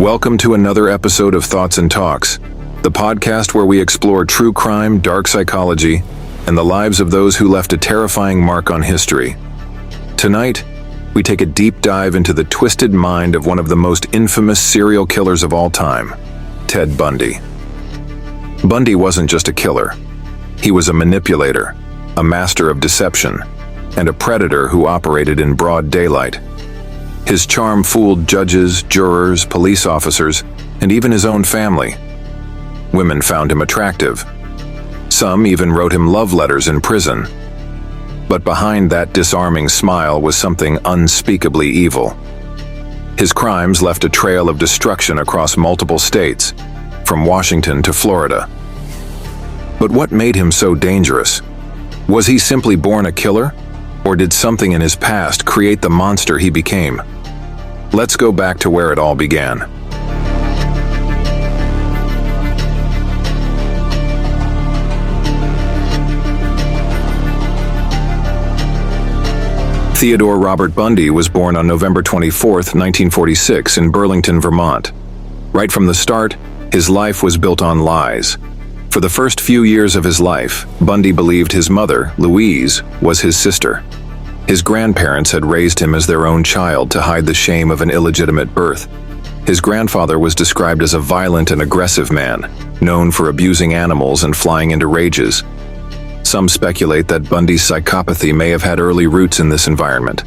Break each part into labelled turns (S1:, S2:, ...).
S1: Welcome to another episode of Thoughts and Talks, the podcast where we explore true crime, dark psychology, and the lives of those who left a terrifying mark on history. Tonight, we take a deep dive into the twisted mind of one of the most infamous serial killers of all time, Ted Bundy. Bundy wasn't just a killer. He was a manipulator, a master of deception, and a predator who operated in broad daylight. His charm fooled judges, jurors, police officers, and even his own family. Women found him attractive. Some even wrote him love letters in prison. But behind that disarming smile was something unspeakably evil. His crimes left a trail of destruction across multiple states, from Washington to Florida. But what made him so dangerous? Was he simply born a killer? Or did something in his past create the monster he became? Let's go back to where it all began. Theodore Robert Bundy was born on November 24, 1946 in Burlington, Vermont. Right from the start, his life was built on lies. For the first few years of his life, Bundy believed his mother, Louise, was his sister. His grandparents had raised him as their own child to hide the shame of an illegitimate birth. His grandfather was described as a violent and aggressive man, known for abusing animals and flying into rages. Some speculate that Bundy's psychopathy may have had early roots in this environment.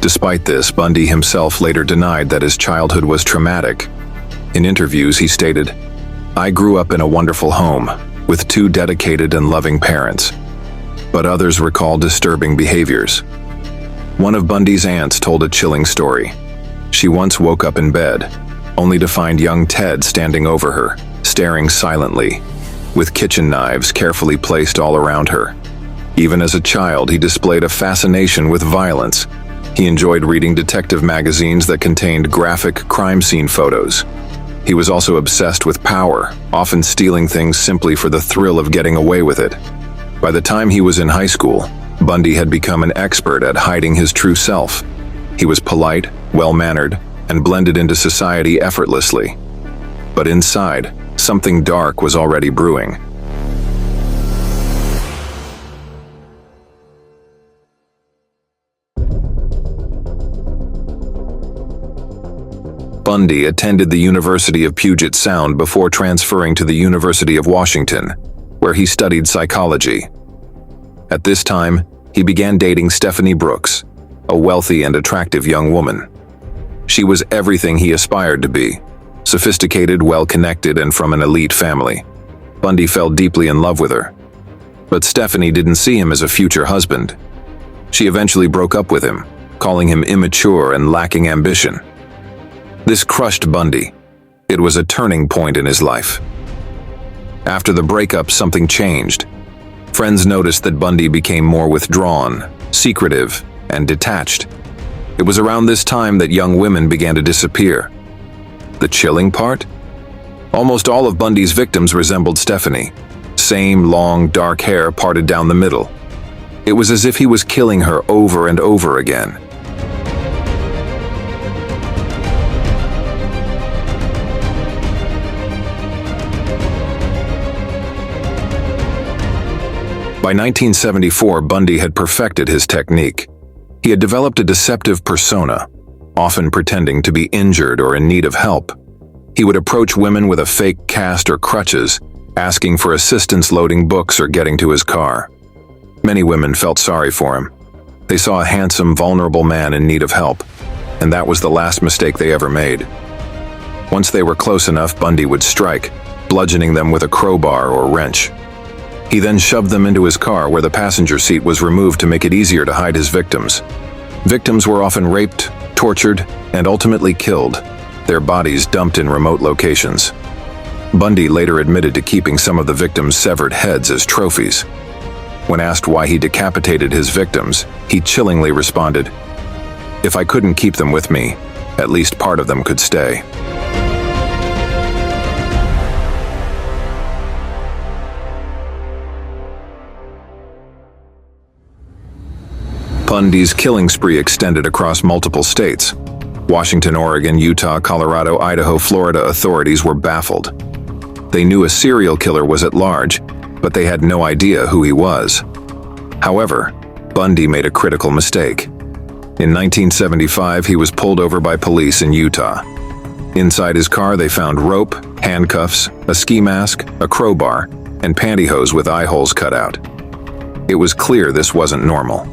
S1: Despite this, Bundy himself later denied that his childhood was traumatic. In interviews, he stated, "I grew up in a wonderful home, with two dedicated and loving parents." But others recall disturbing behaviors. One of Bundy's aunts told a chilling story. She once woke up in bed, only to find young Ted standing over her, staring silently, with kitchen knives carefully placed all around her. Even as a child, he displayed a fascination with violence. He enjoyed reading detective magazines that contained graphic crime scene photos. He was also obsessed with power, often stealing things simply for the thrill of getting away with it. By the time he was in high school, Bundy had become an expert at hiding his true self. He was polite, well-mannered, and blended into society effortlessly. But inside, something dark was already brewing. Bundy attended the University of Puget Sound before transferring to the University of Washington, where he studied psychology. At this time, he began dating Stephanie Brooks, a wealthy and attractive young woman. She was everything he aspired to be, sophisticated, well-connected, and from an elite family. Bundy fell deeply in love with her. But Stephanie didn't see him as a future husband. She eventually broke up with him, calling him immature and lacking ambition. This crushed Bundy. It was a turning point in his life. After the breakup, something changed. Friends noticed that Bundy became more withdrawn, secretive, and detached. It was around this time that young women began to disappear. The chilling part? Almost all of Bundy's victims resembled Stephanie. Same long, dark hair parted down the middle. It was as if he was killing her over and over again. By 1974, Bundy had perfected his technique. He had developed a deceptive persona, often pretending to be injured or in need of help. He would approach women with a fake cast or crutches, asking for assistance loading books or getting to his car. Many women felt sorry for him. They saw a handsome, vulnerable man in need of help, and that was the last mistake they ever made. Once they were close enough, Bundy would strike, bludgeoning them with a crowbar or wrench. He then shoved them into his car where the passenger seat was removed to make it easier to hide his victims. Victims were often raped, tortured, and ultimately killed, their bodies dumped in remote locations. Bundy later admitted to keeping some of the victims' severed heads as trophies. When asked why he decapitated his victims, he chillingly responded, "If I couldn't keep them with me, at least part of them could stay." Bundy's killing spree extended across multiple states. Washington, Oregon, Utah, Colorado, Idaho, Florida authorities were baffled. They knew a serial killer was at large, but they had no idea who he was. However, Bundy made a critical mistake. In 1975, he was pulled over by police in Utah. Inside his car, they found rope, handcuffs, a ski mask, a crowbar, and pantyhose with eye holes cut out. It was clear this wasn't normal.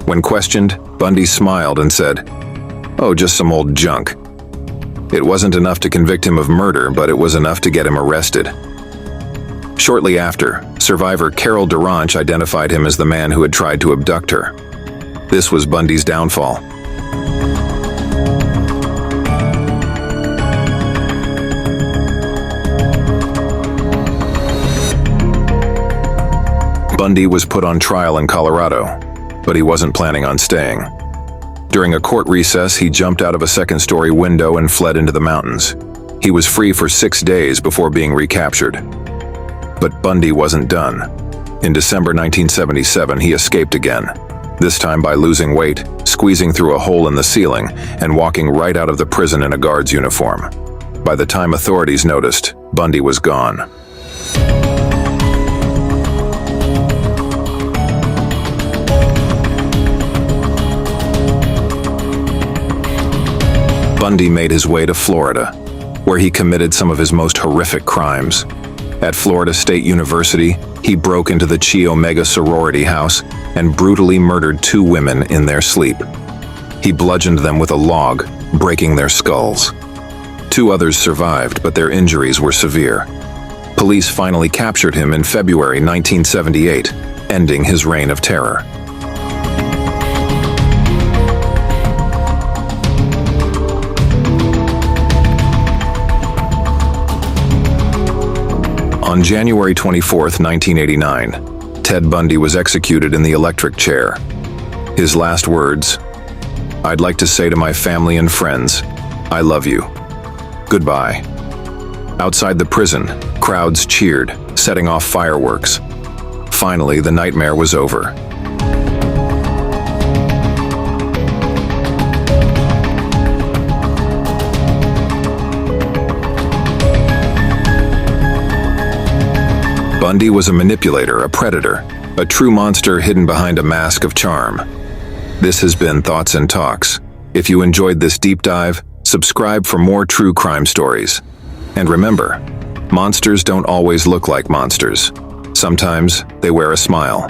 S1: When questioned, Bundy smiled and said, "Oh, just some old junk." It wasn't enough to convict him of murder, but it was enough to get him arrested. Shortly after, survivor Carol Duranch identified him as the man who had tried to abduct her. This was Bundy's downfall. Bundy was put on trial in Colorado, but he wasn't planning on staying. During a court recess, he jumped out of a second-story window and fled into the mountains. He was free for 6 days before being recaptured. But Bundy wasn't done. In December 1977, he escaped again, this time by losing weight, squeezing through a hole in the ceiling, and walking right out of the prison in a guard's uniform. By the time authorities noticed, Bundy was gone. Bundy made his way to Florida, where he committed some of his most horrific crimes. At Florida State University, he broke into the Chi Omega sorority house and brutally murdered 2 women in their sleep. He bludgeoned them with a log, breaking their skulls. 2 others survived, but their injuries were severe. Police finally captured him in February 1978, ending his reign of terror. On January 24, 1989, Ted Bundy was executed in the electric chair. His last words, "I'd like to say to my family and friends, I love you. Goodbye." Outside the prison, crowds cheered, setting off fireworks. Finally, the nightmare was over. Bundy was a manipulator, a predator, a true monster hidden behind a mask of charm. This has been Thoughts and Talks. If you enjoyed this deep dive, subscribe for more true crime stories. And remember, monsters don't always look like monsters. Sometimes they wear a smile.